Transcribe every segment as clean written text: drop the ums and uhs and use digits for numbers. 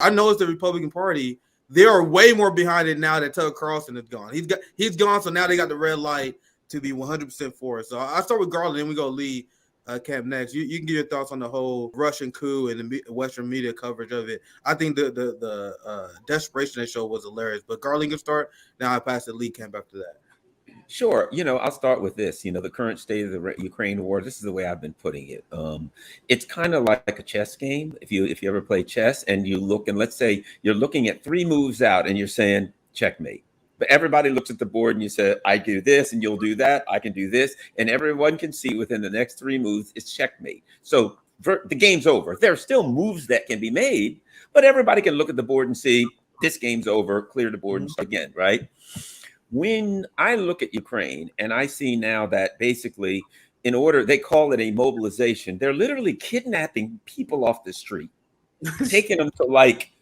I know it's the Republican Party. They are way more behind it now that Tucker Carlson is gone. He's gone, so now they got the red light to be 100% for it. So I start with Garland, then we go Lee Camp next. You can give your thoughts on the whole Russian coup and the Western media coverage of it. I think the desperation they showed was hilarious. But Garland can start. Now I pass to Lee Camp after that. Sure. I'll start with this. The current state of the Ukraine war. This is the way I've been putting it. It's kind of like a chess game. If you ever play chess and you look, and let's say you're looking at 3 moves out and you're saying checkmate. But everybody looks at the board and you say, I do this and you'll do that. I can do this. And everyone can see within the next 3 moves, it's checkmate. So the game's over. There are still moves that can be made, but everybody can look at the board and see this game's over, clear the board and start again, right? When I look at Ukraine and I see now that basically they call it a mobilization, they're literally kidnapping people off the street, taking them to like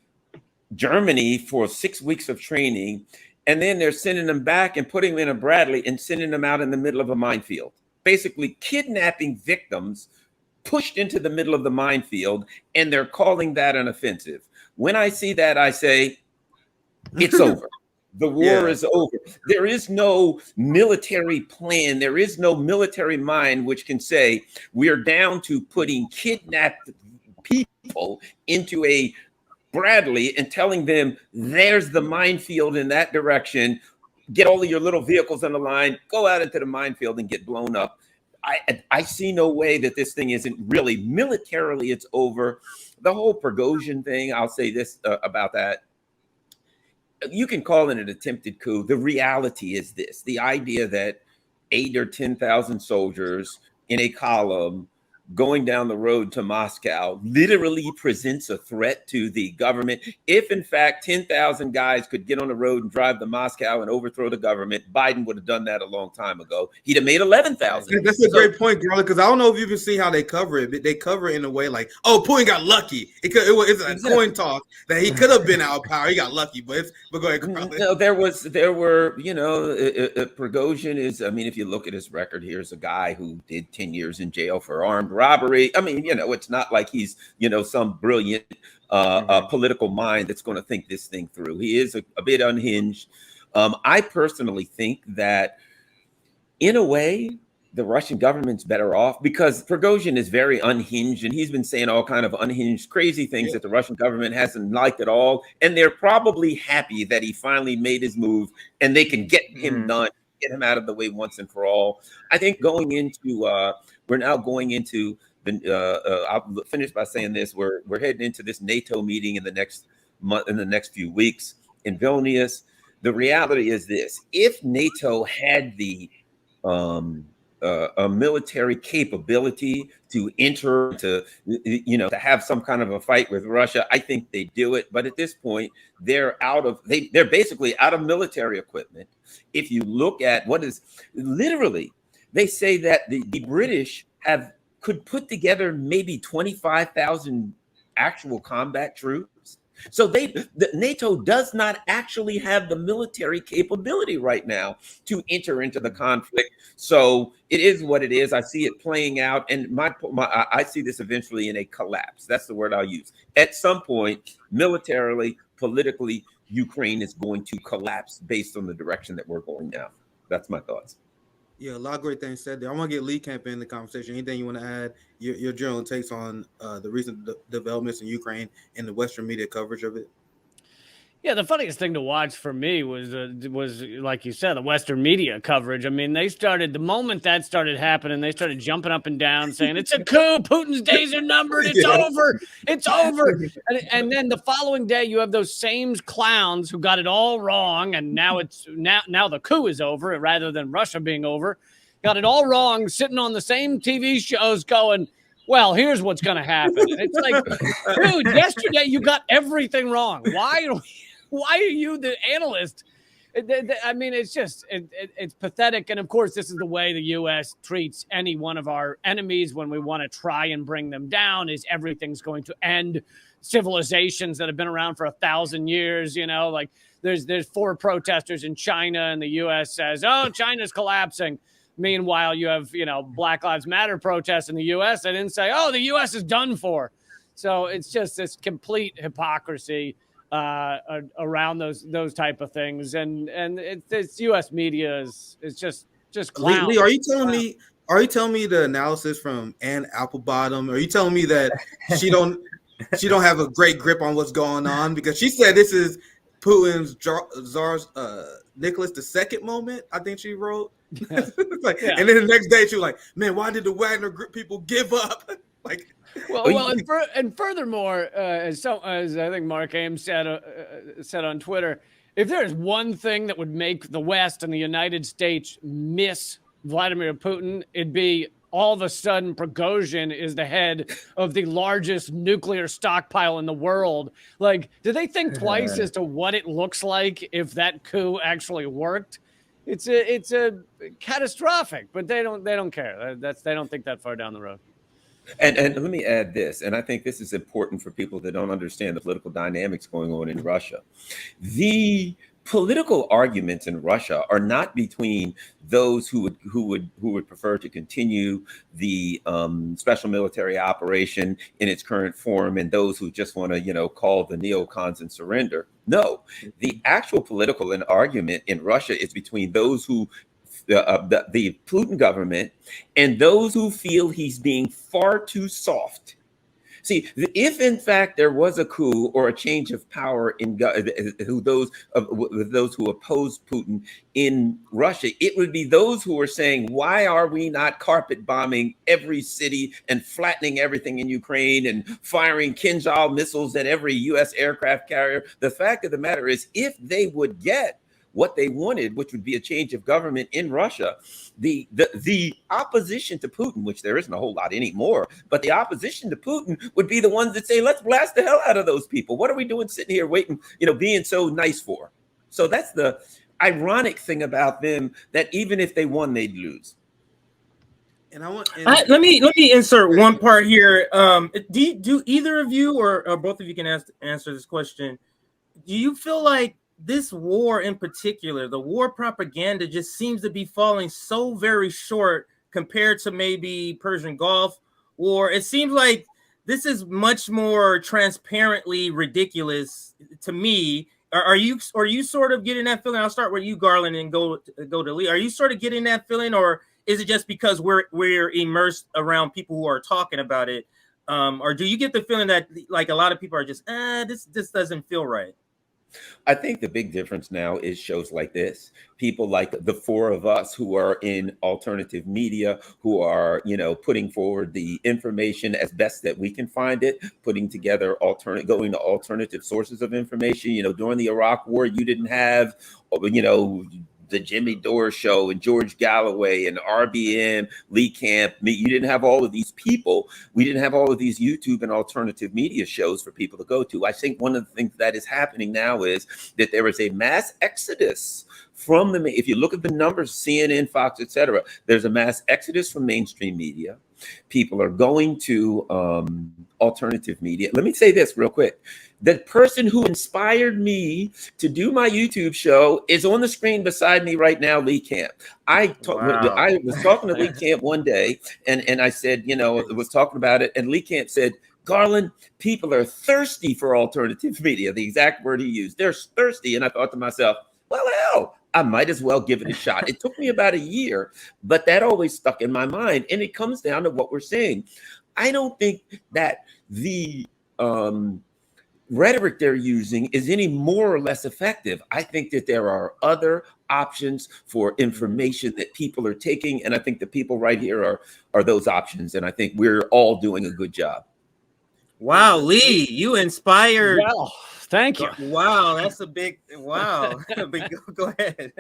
Germany for 6 weeks of training. And then they're sending them back and putting them in a Bradley and sending them out in the middle of a minefield, basically kidnapping victims pushed into the middle of the minefield. And they're calling that an offensive. When I see that, I say, it's over. The war is over. There is no military plan. There is no military mind which can say we are down to putting kidnapped people into a Bradley and telling them there's the minefield in that direction. Get all of your little vehicles on the line, go out into the minefield and get blown up. I see no way that this thing isn't really militarily. It's over. The whole Prigozhin thing, I'll say this about that. You can call it an attempted coup. The reality is this: the idea that 8 or 10,000 soldiers in a column going down the road to Moscow literally presents a threat to the government. If in fact 10,000 guys could get on the road and drive to Moscow and overthrow the government, Biden would have done that a long time ago. He'd have made 11,000. That's a great point, Garland, because I don't know if you can see how they cover it, but they cover it in a way like, oh, Putin got lucky. It's a coin toss that he could have been out of power. He got lucky, but go ahead, Garland. No, there were, Prigozhin is, I mean, if you look at his record, here's a guy who did 10 years in jail for armed robbery. I mean, it's not like he's, some brilliant political mind that's going to think this thing through. He is a bit unhinged. I personally think that in a way, the Russian government's better off because Prigozhin is very unhinged and he's been saying all kind of unhinged, crazy things that the Russian government hasn't liked at all. And they're probably happy that he finally made his move and they can get him done, get him out of the way once and for all. I think we're now going into I'll finish by saying this. We're heading into this NATO meeting in the next month, in the next few weeks in Vilnius. The reality is this: if NATO had the a military capability to enter to have some kind of a fight with Russia, I think they do it. But at this point, they're basically out of military equipment. If you look at what is literally, they say that the British could put together maybe 25,000 actual combat troops. So NATO does not actually have the military capability right now to enter into the conflict. So it is what it is. I see it playing out, and I see this eventually in a collapse. That's the word I'll use. At some point, militarily, politically, Ukraine is going to collapse based on the direction that we're going now. That's my thoughts. Yeah, a lot of great things said there. I want to get Lee Camp in the conversation. Anything you want to add? Your general takes on the recent developments in Ukraine and the Western media coverage of it? Yeah, the funniest thing to watch for me was like you said, the Western media coverage. I mean, the moment that started happening, they started jumping up and down saying, it's a coup, Putin's days are numbered, it's over, it's over. And then the following day, you have those same clowns who got it all wrong, and now the coup is over rather than Russia being over. Got it all wrong, sitting on the same TV shows going, well, here's what's going to happen. And it's like, dude, yesterday you got everything wrong. Why are you the analyst? I mean, it's just, it's pathetic. And of course, this is the way the U.S. treats any one of our enemies when we want to try and bring them down, is everything's going to end civilizations that have been around for 1,000 years. Like there's 4 protesters in China and the U.S. says, oh, China's collapsing. Meanwhile, you have, Black Lives Matter protests in the U.S. They didn't say, oh, the U.S. is done for. So it's just this complete hypocrisy around those type of things, and it's U.S. media is just clown. Lee, are you telling me? Are you telling me the analysis from Ann Applebottom? Are you telling me that she don't have a great grip on what's going on, because she said this is Putin's Tsar's Nicholas II moment? I think she wrote. Yeah. Like, Yeah. And then the next day she was like, "Man, why did the Wagner group people give up?" Like, and furthermore, as I think Mark Ames said on Twitter, if there is one thing that would make the West and the United States miss Vladimir Putin, it'd be all of a sudden Prigozhin is the head of the largest nuclear stockpile in the world. Like, do they think twice as to what it looks like if that coup actually worked? It's a catastrophic, but they don't care. They don't think that far down the road. And let me add this, and I think this is important for people that don't understand the political dynamics going on in Russia. The political arguments in Russia are not between those who would prefer to continue the special military operation in its current form and those who just want to, call the neocons and surrender. No, the actual political argument in Russia is between those who the Putin government and those who feel he's being far too soft. See, if in fact there was a coup or a change of power in those who oppose Putin in Russia, it would be those who are saying, why are we not carpet bombing every city and flattening everything in Ukraine and firing Kinzhal missiles at every U.S. aircraft carrier? The fact of the matter is, if they would get what they wanted, which would be a change of government in Russia, the opposition to Putin, which there isn't a whole lot anymore, but the opposition to Putin would be the ones that say, let's blast the hell out of those people. What are we doing sitting here waiting, being so nice for? So that's the ironic thing about them, that even if they won, they'd lose. And let me insert one part here. Do either of you or both of you can answer this question? Do you feel like this war in particular, the war propaganda, just seems to be falling so very short compared to maybe Persian Gulf War? It seems like this is much more transparently ridiculous to me. Are you sort of getting that feeling? I'll start with you, Garland, and go to Lee. Are you sort of getting that feeling, or is it just because we're immersed around people who are talking about it? Or do you get the feeling that like a lot of people are just, this doesn't feel right? I think the big difference now is shows like this. People like the four of us who are in alternative media, who are, putting forward the information as best that we can find it, putting together going to alternative sources of information. During the Iraq War, you didn't have, the Jimmy Dore show and George Galloway and RBN, Lee Camp. You didn't have all of these people. We didn't have all of these YouTube and alternative media shows for people to go to. I think one of the things that is happening now is that there is a mass exodus from if you look at the numbers, CNN, Fox, etc., there's a mass exodus from mainstream media. People are going to alternative media. Let me say this real quick. The person who inspired me to do my YouTube show is on the screen beside me right now, Lee Camp. I was talking to Lee Camp one day, and I said, was talking about it, and Lee Camp said, Garland, people are thirsty for alternative media. The exact word he used. They're thirsty. And I thought to myself, well, hell, I might as well give it a shot. It took me about a year, but that always stuck in my mind. And it comes down to what we're saying. I don't think that the rhetoric they're using is any more or less effective. I think that there are other options for information that people are taking. And I think the people right here are those options. And I think we're all doing a good job. Wow, Lee, you inspired. Well, thank you. Wow, that's a big wow. Go ahead.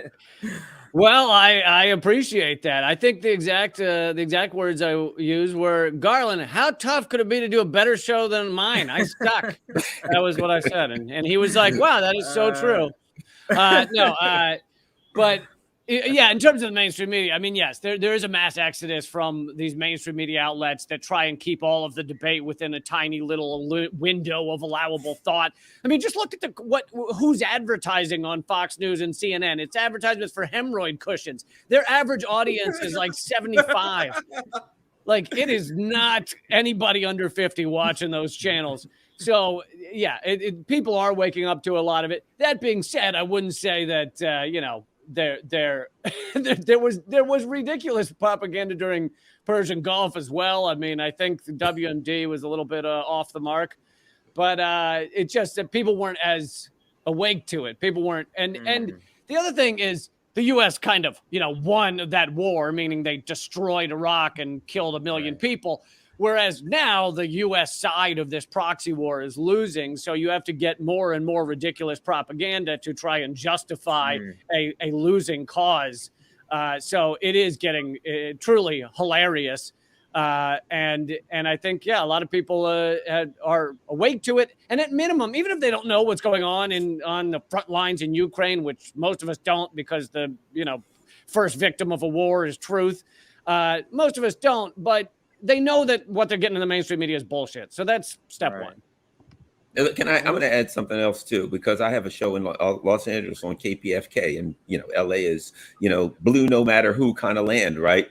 Well, I appreciate that. I think the exact words I used were, Garland, how tough could it be to do a better show than mine? I suck. That was what I said. And he was like, wow, that is so true. But yeah, in terms of the mainstream media, I mean, yes, there is a mass exodus from these mainstream media outlets that try and keep all of the debate within a tiny little window of allowable thought. I mean, just look at who's advertising on Fox News and CNN. It's advertisements for hemorrhoid cushions. Their average audience is like 75. Like, it is not anybody under 50 watching those channels. So, yeah, people are waking up to a lot of it. That being said, I wouldn't say that, there was ridiculous propaganda during Persian Gulf as well. I mean, I think the WMD was a little bit off the mark, but it's just that people weren't as awake to it. People weren't. And the other thing is, the U.S. kind of, won that war, meaning they destroyed Iraq and killed 1 million people. Whereas now the U.S. side of this proxy war is losing. So you have to get more and more ridiculous propaganda to try and justify a losing cause. So it is getting truly hilarious. And I think, a lot of people are awake to it. And at minimum, even if they don't know what's going on the front lines in Ukraine, which most of us don't, because the first victim of a war is truth. Most of us don't, but they know that what they're getting in the mainstream media is bullshit. So that's step one. I'm going to add something else too, because I have a show in Los Angeles on KPFK, and LA is blue no matter who kind of land, right?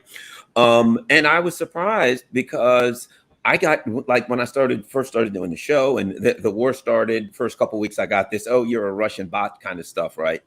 And I was surprised because I got, like, when I first started doing the show and the war started, first couple of weeks, I got this, oh, you're a Russian bot kind of stuff, right?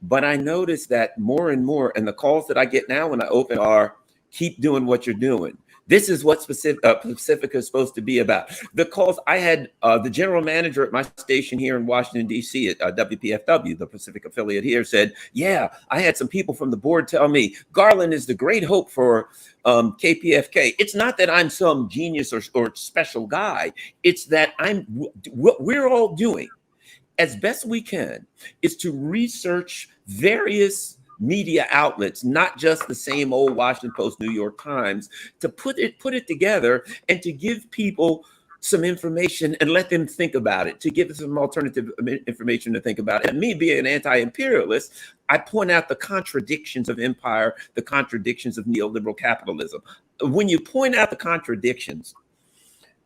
But I noticed that more and more, and the calls that I get now when I open are, keep doing what you're doing. This is what Pacifica is supposed to be about. The calls I had, the general manager at my station here in Washington, D.C. at WPFW, the Pacific affiliate here, said, yeah, I had some people from the board tell me Garland is the great hope for KPFK. It's not that I'm some genius or special guy. It's that what we're all doing as best we can is to research various media outlets, not just the same old Washington Post, New York Times, to put it together and to give people some information and let them think about it, to give them some alternative information to think about it. And me being an anti-imperialist, I point out the contradictions of empire, the contradictions of neoliberal capitalism. When you point out the contradictions,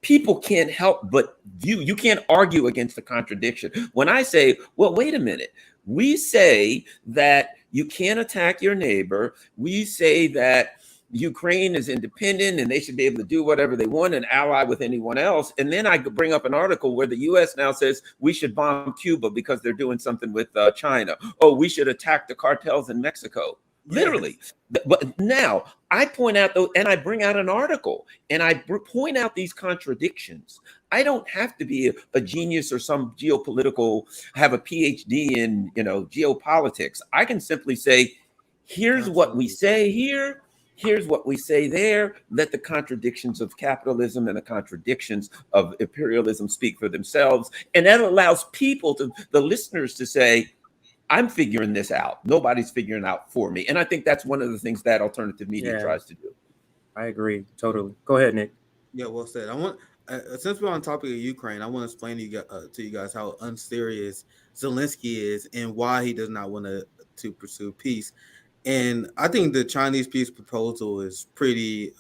people can't help but view. You can't argue against the contradiction. When I say, well, wait a minute, we say that you can't attack your neighbor. We say that Ukraine is independent and they should be able to do whatever they want and ally with anyone else. And then I bring up an article where the U.S. now says we should bomb Cuba because they're doing something with China. Oh, we should attack the cartels in Mexico. Literally. But now I point out, though, and I bring out an article and I point out these contradictions. I don't have to be a genius or some geopolitical, have a PhD in, geopolitics. I can simply say, here's what we say here. Here's what we say there. Let the contradictions of capitalism and the contradictions of imperialism speak for themselves. And that allows people the listeners to say, I'm figuring this out. Nobody's figuring out for me. And I think that's one of the things that alternative media tries to do. I agree. Totally. Go ahead, Nick. Yeah, well said. I want, since we're on the topic of Ukraine, I want to explain to you guys how unserious Zelensky is and why he does not want to pursue peace. And I think the Chinese peace proposal is pretty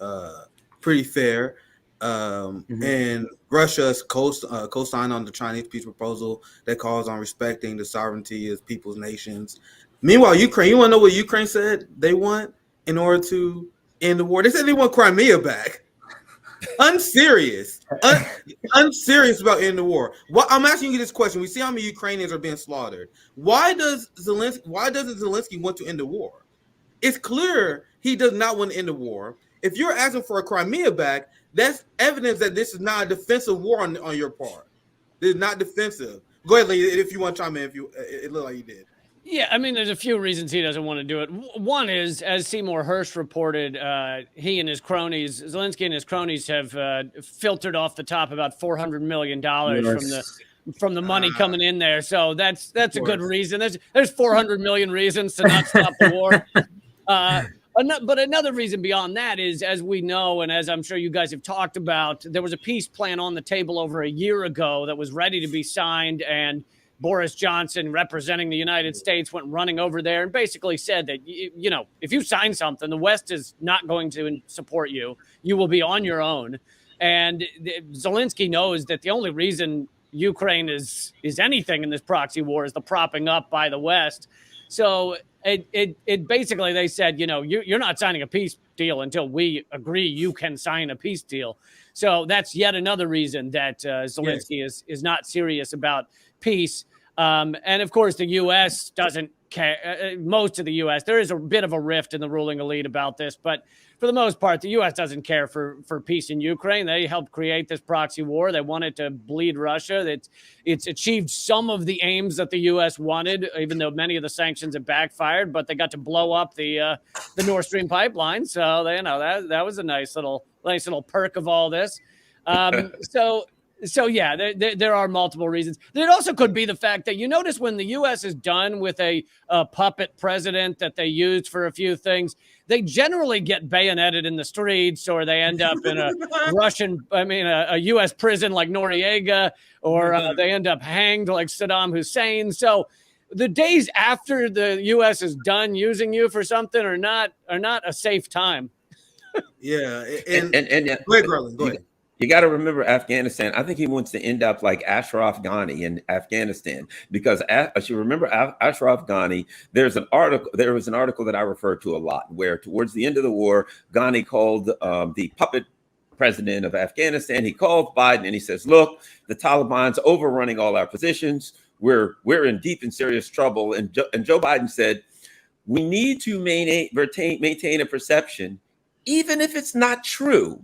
fair. And Russia's co-signed on the Chinese peace proposal that calls on respecting the sovereignty of people's nations. Meanwhile, Ukraine, you want to know what Ukraine said they want in order to end the war? They said they want Crimea back. Unserious. Unserious about ending the war. I'm asking you this question. We see how many Ukrainians are being slaughtered. Why doesn't Zelensky want to end the war? It's clear he does not want to end the war. If you're asking for a Crimea back, that's evidence that this is not a defensive war on your part. This is not defensive. Go ahead, Lee, if you want to chime in. It looked like you did. Yeah, I mean, there's a few reasons he doesn't want to do it. One is, as Seymour Hersh reported, he and his cronies, Zelensky and his cronies, have filtered off the top about $400 million from the money coming in there. So that's a good reason. There's 400 million reasons to not stop the war. But another reason beyond that is, as we know, and as I'm sure you guys have talked about, there was a peace plan on the table over a year ago that was ready to be signed, and Boris Johnson, representing the United States, went running over there and basically said that, if you sign something, the West is not going to support you. You will be on your own. And Zelensky knows that the only reason Ukraine is anything in this proxy war is the propping up by the West. So it basically, they said, you're not signing a peace deal until we agree you can sign a peace deal. So that's yet another reason that Zelensky is not serious about peace. And of course, the U.S. doesn't care. Most of the U.S. There is a bit of a rift in the ruling elite about this, but for the most part, the U.S. doesn't care for peace in Ukraine. They helped create this proxy war. They wanted to bleed Russia. It's achieved some of the aims that the U.S. wanted, even though many of the sanctions have backfired. But they got to blow up the Nord Stream pipeline, so they, that was a nice little perk of all this. So yeah, there are multiple reasons. There also could be the fact that you notice when the U.S. is done with a puppet president that they used for a few things, they generally get bayoneted in the streets, or they end up in a a U.S. prison like Noriega, or they end up hanged like Saddam Hussein. So the days after the U.S. is done using you for something are not a safe time. Yeah, and go ahead, Garland. Go ahead. You got to remember Afghanistan. I think he wants to end up like Ashraf Ghani in Afghanistan, because as you remember Ashraf Ghani, there was an article that I refer to a lot, where towards the end of the war, Ghani called the puppet president of Afghanistan. He called Biden and he says, "Look, the Taliban's overrunning all our positions. We're in deep and serious trouble." And Joe Biden said, "We need to maintain a perception, even if it's not true,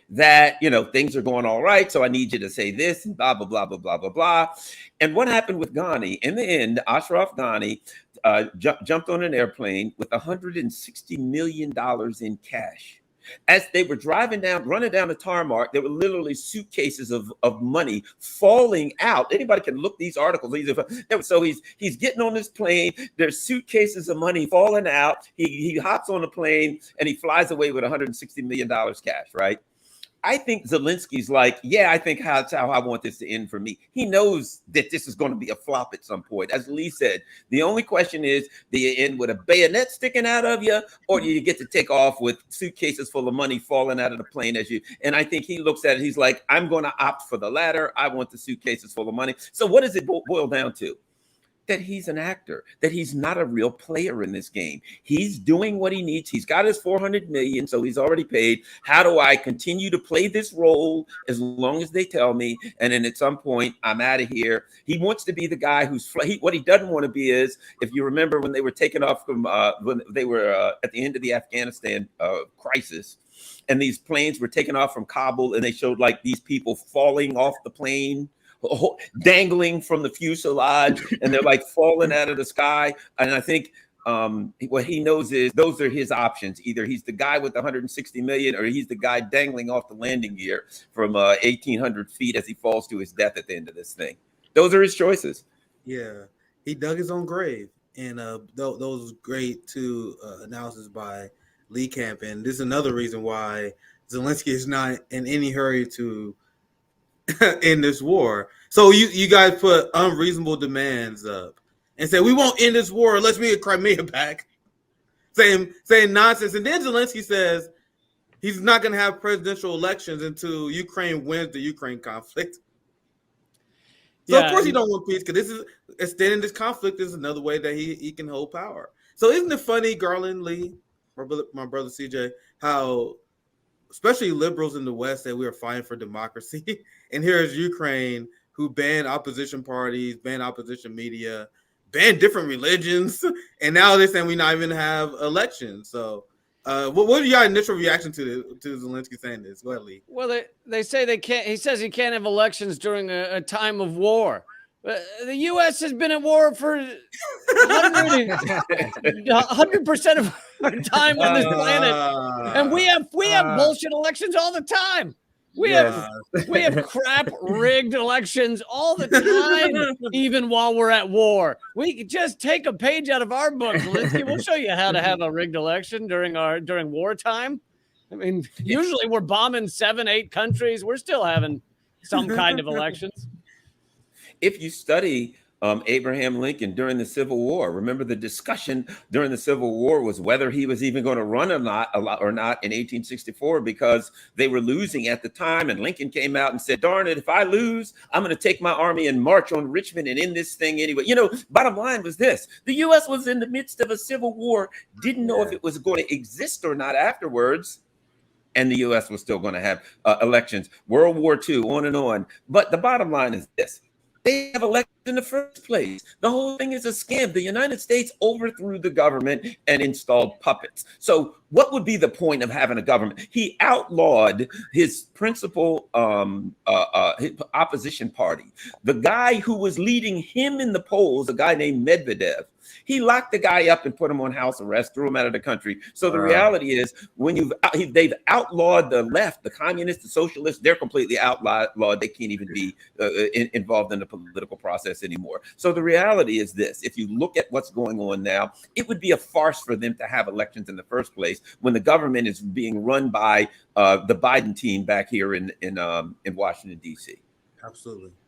that, things are going all right. So I need you to say this and blah, blah, blah, blah, blah, blah, blah." And what happened with Ghani? In the end, Ashraf Ghani jumped on an airplane with $160 million in cash. As they were running down the tarmac, there were literally suitcases of money falling out. Anybody can look these articles. So he's getting on this plane. There's suitcases of money falling out. He hops on the plane and he flies away with $160 million cash, right? I think Zelensky's like, yeah, I think that's how I want this to end for me. He knows that this is going to be a flop at some point. As Lee said, the only question is, do you end with a bayonet sticking out of you, or do you get to take off with suitcases full of money falling out of the plane as you? And I think he looks at it, he's like, I'm going to opt for the latter. I want the suitcases full of money. So what does it boil down to? That he's an actor, that he's not a real player in this game. He's doing what he needs. He's got his $400 million, so he's already paid. How do I continue to play this role as long as they tell me? And then at some point, I'm out of here. He wants to be the guy what he doesn't want to be is, if you remember when they were taken off from, when they were at the end of the Afghanistan crisis, and these planes were taken off from Kabul, and they showed like these people falling off the plane, dangling from the fuselage, and they're like falling out of the sky. And I think what he knows is those are his options. Either he's the guy with 160 million, or he's the guy dangling off the landing gear from 1,800 feet as he falls to his death at the end of this thing. Those are his choices. Yeah, he dug his own grave. And those great two analysis by Lee Camp. And this is another reason why Zelensky is not in any hurry to in this war. So you guys put unreasonable demands up and say we won't end this war unless we get Crimea back, saying nonsense. And then Zelensky says he's not going to have presidential elections until Ukraine wins the Ukraine conflict. So of course he don't want peace, because this is extending this conflict is another way that he can hold power. So isn't it funny, Garland, Lee, my brother CJ, how especially liberals in the West say we are fighting for democracy, and here is Ukraine, who banned opposition parties, banned opposition media, banned different religions, and now they're saying we not even have elections. So what are your initial reaction to Zelensky saying this? Go ahead, Lee. Well, they say they can't. He says he can't have elections during a time of war. The U.S. has been at war for 100% of our time on this planet, and we have bullshit elections all the time. We have crap rigged elections all the time, even while we're at war. We could just take a page out of our book, Zelensky. We'll show you how to have a rigged election during wartime. I mean, usually we're bombing 7-8 countries. We're still having some kind of elections. If you study Abraham Lincoln during the Civil War. Remember, the discussion during the Civil War was whether he was even going to run or not in 1864, because they were losing at the time. And Lincoln came out and said, darn it, if I lose, I'm going to take my army and march on Richmond and end this thing anyway. You know, bottom line was this: the U.S. was in the midst of a civil war, didn't know if it was going to exist or not afterwards. And the U.S. was still going to have elections, World War II, on and on. But the bottom line is this: they have elected in the first place. The whole thing is a scam. The United States overthrew the government and installed puppets. So what would be the point of having a government? He outlawed his principal his opposition party. The guy who was leading him in the polls, a guy named Medvedev, he locked the guy up and put him on house arrest, threw him out of the country. So the reality is, when they've outlawed the left, the communists, the socialists, they're completely outlawed. They can't even be involved in the political process anymore. So the reality is this: if you look at what's going on now, it would be a farce for them to have elections in the first place when the government is being run by the Biden team back here in Washington, D.C. Absolutely.